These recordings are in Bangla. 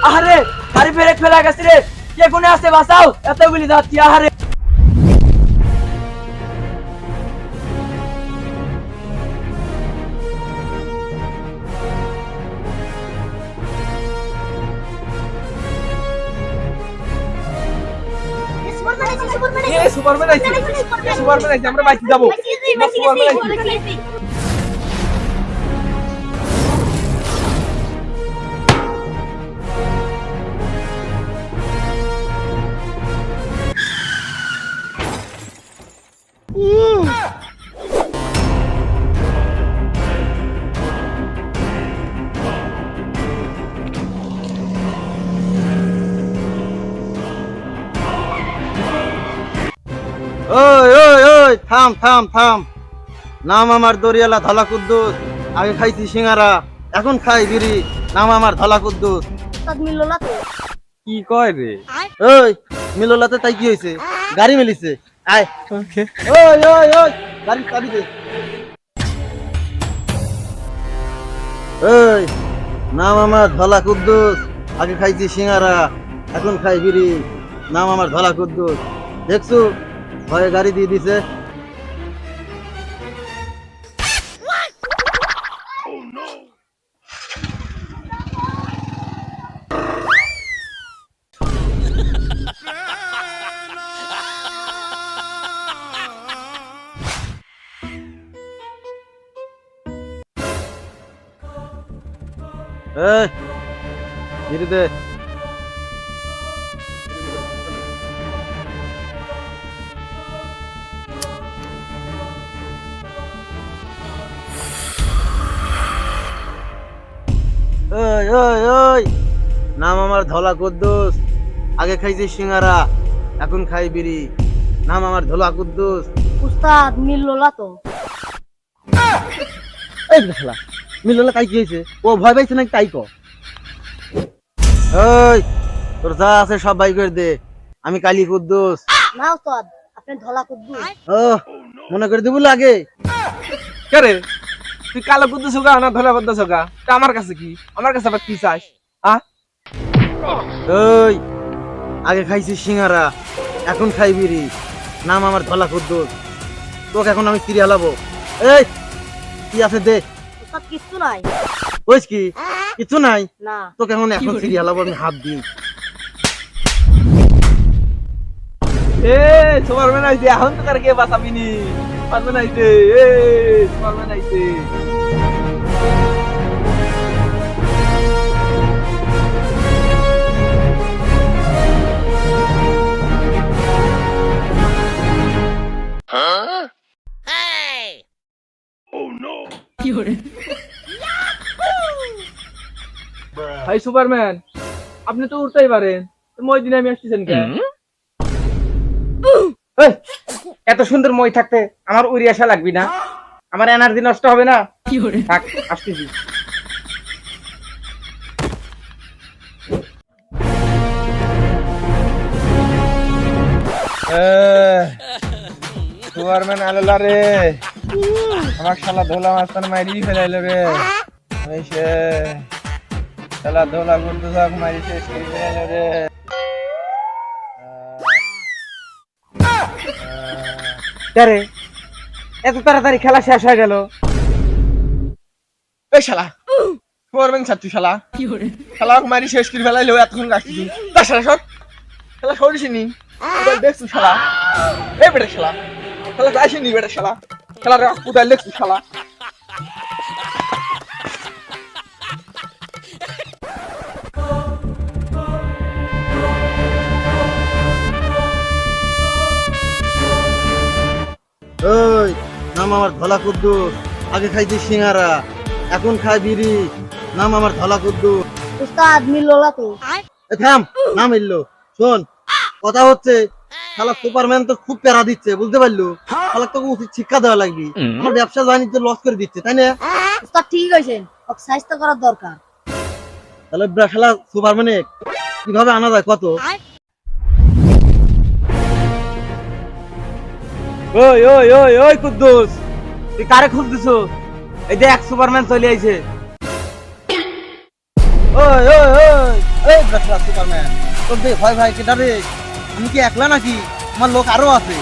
আরে গাড়ি ব্রেক ফেলা গেছে রে, কে কোনে আছে বাঁচাও, এতগুলি যাচ্ছি। আরে সুপারম্যান আইছে, সুপারম্যান আইছে, আমরা বাইতে যাবো। সুপারম্যান আইছে। ওই ওই ওই থাম থাম থাম, নাম আমার দরিয়ালা ধলা কুদ্দুস, আগে খাইছি সিঙ্গারা, এখন খাই বিড়ি, নাম আমার ধলা কুদ্দুস। কি কয় রে? ওই মিললাতে তাই কি হয়েছে? গাড়ি মেলিছে, আয়। ওই ওই ওই গাড়ি চাবি দে। ওই নাম আমার ধলা কুদ্দুস, আগে খাইছি সিঙ্গারা, এখন খাই বিড়ি, নাম আমার ধলা কুদ্দুস। দেখছো ভয়ে গাড়ি দিয়ে দিছে। এই ধীরে দে। ওই ওই ওই নাম আমার ধলা কুদ্দুস, আগে খাইছি সিঙ্গারা, এখন খাই বিড়ি, নাম আমার ধলা কুদ্দুস। উস্তাদ মিললো তো। এই শালা মিললে তাই কি হয়েছে? ও ভয় পাইছে নাকি তাই ক। ওই তোর যা আছে সব বাই করে দে, আমি কালী কুদ্দুস। না উস্তাদ, আপনি ধলা কুদ্দুস। ও মনে করে দেবো আগে। কে রে? তুই কালো কুদ্দুস হোগা না ধলা কুদ্দুস হোগা? তা আমার কাছে কি? আমার কাছে আবার কি চাস? ওই আগে খাইছি সিঙ্গারা, এখন খাই বিড়ি, নাম আমার ধলা কুদ্দুস। তোকে এখন আমি ফিরে হালাবো। এই কি আছে দে। উস্তাদ কিচ্ছু নাই। কইস কি কিছু নাই? না। তোকে এখন ফিরে হালাবো আমি হাত দিই। এ সুপারম্যান আইছে, এখন তো কার কে বাঁচাবি নি? সুপারম্যান আইছে, এ সুপারম্যান আইছে। ভাই সুপারম্যান, আপনি তো উঠতেই পারেন, মই দিন আমি আসতেছেন কেন? এত সুন্দর মই থাকতে আমার উড়ি আসা লাগবে না? আমার এনার্জি নষ্ট হবে না? থাক, আসতেছি। সুপারম্যান আলোলা রে, আমার শালা ধোলা মাস্তান মাইরি ফেলাইলো রে। সে শালা ধোলা গুন্ডু সব মাইরি শেষ করে ফেলাইলো রে। রে এত তাড়াতাড়ি খেলা শেষ হয়ে গেল? এই শালা সুপারম্যান ছাত্রী শালা, খেলা মারি শেষ করে ফেলাইলো, এতক্ষণ আসতেছি। তা শালা সর, খেলা সরিসনি দেখছু শালা। এই বেটা শালা, খেলা যাইসনি বেটা শালা, খেলার কোথায় দেখছু শালা। ওই নাম আমার ধলা কুদ্দুস, আগে খাইছি সিঙ্গারা, এখন খাই বিড়ি, নাম আমার ধলা কুদ্দুস। উস্তাদ মিললো তো। থাম, নাম এলো। শোন কথা হচ্ছে, শালা সুপারম্যান তো খুব প্যারা দিচ্ছে, বুঝতে পারলো? শালা তোকে উচিত শিক্ষা দেওয়া লাগবে। আমার ব্যবসা বাণিজ্য লস করে দিচ্ছে, তাই না? উস্তাদ ঠিক আছে, ওকে সাহায্য করার দরকার। তাহলে শালা সুপারম্যানে কিভাবে আনা যায় কত? ওই ওই ওই ওই কুদ্দুস, তুই কারে খুঁজতেছো? এই দেখ সুপারম্যান চলে আইছে। ওই ওই ওই এই বেটা সুপারম্যান। তোর দে ভয় ভাই কেটা রে? আমি কি একলা নাকি? আমার লোক আরো আছে।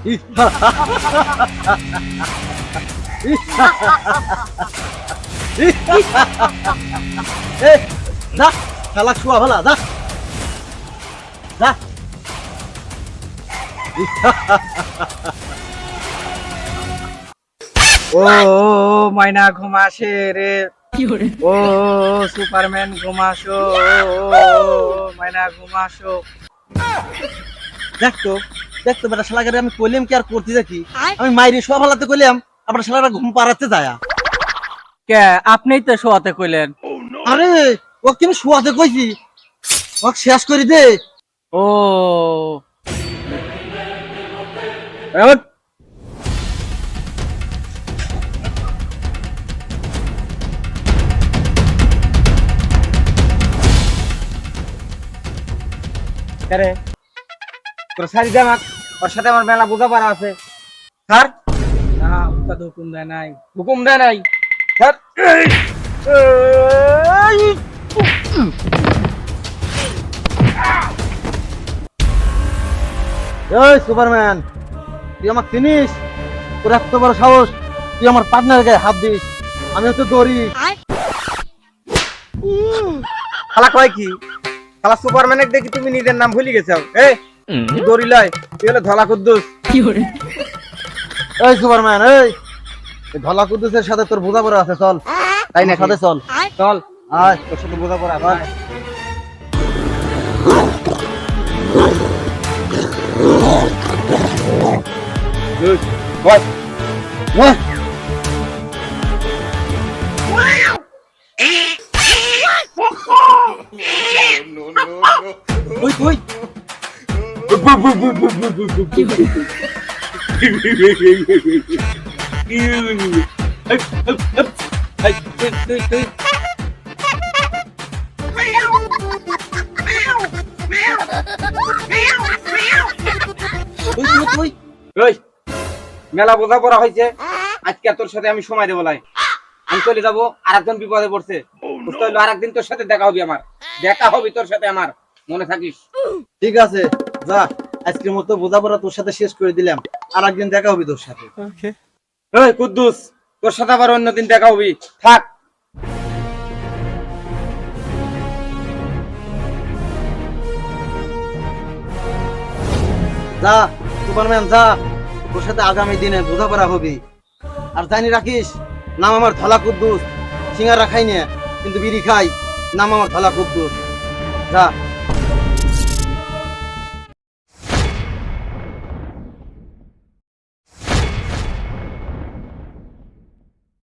এই, যা, শালা শুয়া ভালা, যা। যা। ও মাইনা ঘুমাসে রে, ও সুপারম্যান ঘুমাসো, মাইনা ঘুমাসো। দেখতো দেখতো বেটা শালাকে আমি কইলাম কি আর করতে দেখি, আমি মাইরে শোয়া ভালাতে কইলাম, আবার শালারা ঘুম পাড়াতে যায়। কে আপনিই তো শোয়াতে কইলেন। আরে ও কি আমি শোয়াতে কইছি, ও শেষ করে দে। ও এবার আরে তোর সারি দে আমাক, ওর সাথে আমার মেলা বোঝাপড়া আছে। স্যার না উস্তাদ হুকুম দেয় নাই। হুকুম দেয় নাই স্যার। এই সুপারম্যান, তুই আমাকে চিনিস? তোর এত বড় সাহস, তুই আমার পার্টনার গায়ে হাত দিস? আমি হচ্ছে দড়ি। শালা কয় কি? শালা সুপারম্যানের দেখি তুমি নিজের নাম ভুলে গেছো। এই দড়ি লয়, তুই হলো ধলা কুদ্দুস। এই সুপারম্যান, এই ধলা কুদ্দুসের সাথে তোর বোঝাপড়া আছে, চল। তাই না? আমার সাথে চল, চল, আয়। তোর সাথে বোঝাপড়া আছে। চল। বল। ওহ, ওই তুই তুই ওই মেলা বোঝাপড়া হয়েছে, আজকে তোর সাথে আমি সময় দেবো লাই। আমি চলে যাবো, আর একজন বিপদে পড়ছে। বুঝতে হইলো আর একদিন তোর সাথে দেখা হবে, আমার দেখা হবে তোর সাথে, আমার মনে থাকিস। ঠিক আছে, যা, আজকের মতো বোঝাপড়া তোর সাথে শেষ করে দিলাম, আর একদিন দেখা হবে তোর সাথে। ওই কুদ্দুস, তোর সাথে আবার অন্যদিন দেখা হবি, থাক। যা সুপারম্যান, যা, তোর সাথে আগামী দিনে বোঝাপড়া হবে। আর জানি রাখিস, নাম আমার ধলা কুদ্দুস। সিঙ্গারা খাই না, কিন্তু বিড়ি খাই, নাম আমার ধলা কুদ্দুস। যা।